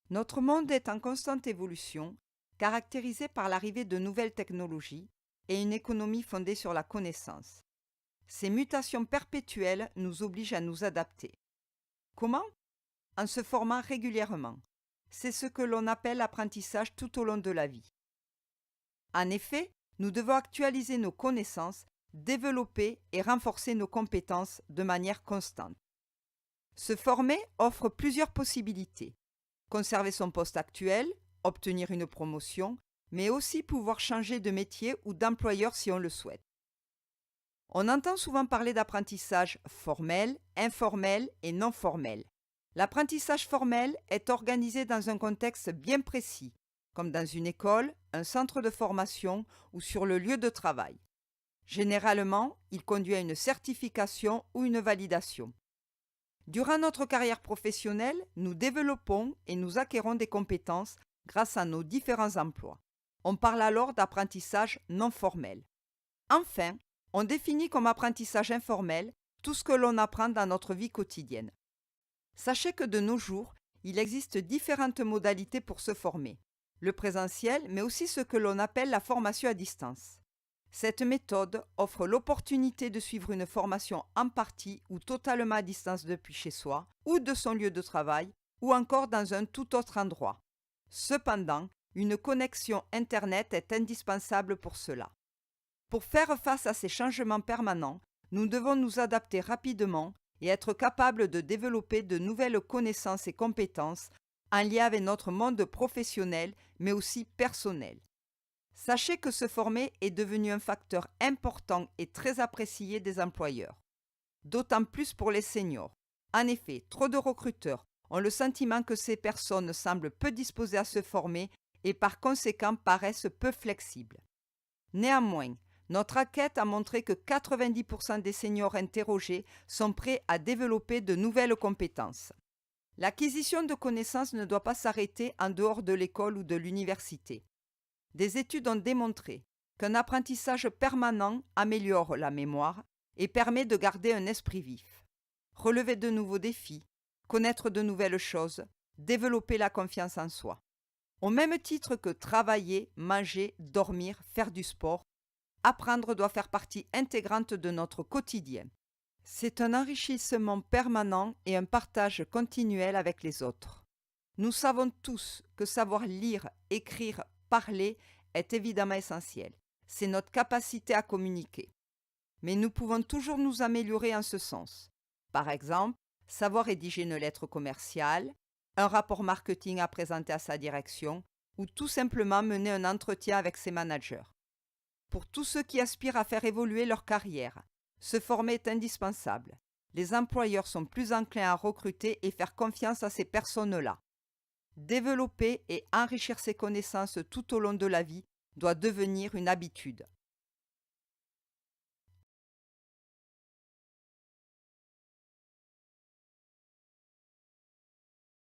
Notre monde est en constante évolution, caractérisé par l'arrivée de nouvelles technologies et une économie fondée sur la connaissance. Ces mutations perpétuelles nous obligent à nous adapter. Comment? En se formant régulièrement. C'est ce que l'on appelle l'apprentissage tout au long de la vie. En effet, nous devons actualiser nos connaissances, développer et renforcer nos compétences de manière constante. Se former offre plusieurs possibilités. Conserver son poste actuel, obtenir une promotion, mais aussi pouvoir changer de métier ou d'employeur si on le souhaite. On entend souvent parler d'apprentissage formel, informel et non formel. L'apprentissage formel est organisé dans un contexte bien précis, comme dans une école, un centre de formation ou sur le lieu de travail. Généralement, il conduit à une certification ou une validation. Durant notre carrière professionnelle, nous développons et nous acquérons des compétences grâce à nos différents emplois. On parle alors d'apprentissage non formel. Enfin, on définit comme apprentissage informel tout ce que l'on apprend dans notre vie quotidienne. Sachez que de nos jours, il existe différentes modalités pour se former. Le présentiel, mais aussi ce que l'on appelle la formation à distance. Cette méthode offre l'opportunité de suivre une formation en partie ou totalement à distance depuis chez soi, ou de son lieu de travail, ou encore dans un tout autre endroit. Cependant, une connexion Internet est indispensable pour cela. Pour faire face à ces changements permanents, nous devons nous adapter rapidement et être capables de développer de nouvelles connaissances et compétences en lien avec notre monde professionnel, mais aussi personnel. Sachez que se former est devenu un facteur important et très apprécié des employeurs. D'autant plus pour les seniors. En effet, trop de recruteurs ont le sentiment que ces personnes semblent peu disposées à se former et par conséquent paraissent peu flexibles. Néanmoins, notre enquête a montré que 90% des seniors interrogés sont prêts à développer de nouvelles compétences. L'acquisition de connaissances ne doit pas s'arrêter en dehors de l'école ou de l'université. Des études ont démontré qu'un apprentissage permanent améliore la mémoire et permet de garder un esprit vif. Relever de nouveaux défis, connaître de nouvelles choses, développer la confiance en soi. Au même titre que travailler, manger, dormir, faire du sport, apprendre doit faire partie intégrante de notre quotidien. C'est un enrichissement permanent et un partage continuel avec les autres. Nous savons tous que savoir lire, écrire, parler est évidemment essentiel. C'est notre capacité à communiquer. Mais nous pouvons toujours nous améliorer en ce sens. Par exemple, savoir rédiger une lettre commerciale, un rapport marketing à présenter à sa direction ou tout simplement mener un entretien avec ses managers. Pour tous ceux qui aspirent à faire évoluer leur carrière, se former est indispensable. Les employeurs sont plus enclins à recruter et faire confiance à ces personnes-là. Développer et enrichir ses connaissances tout au long de la vie doit devenir une habitude.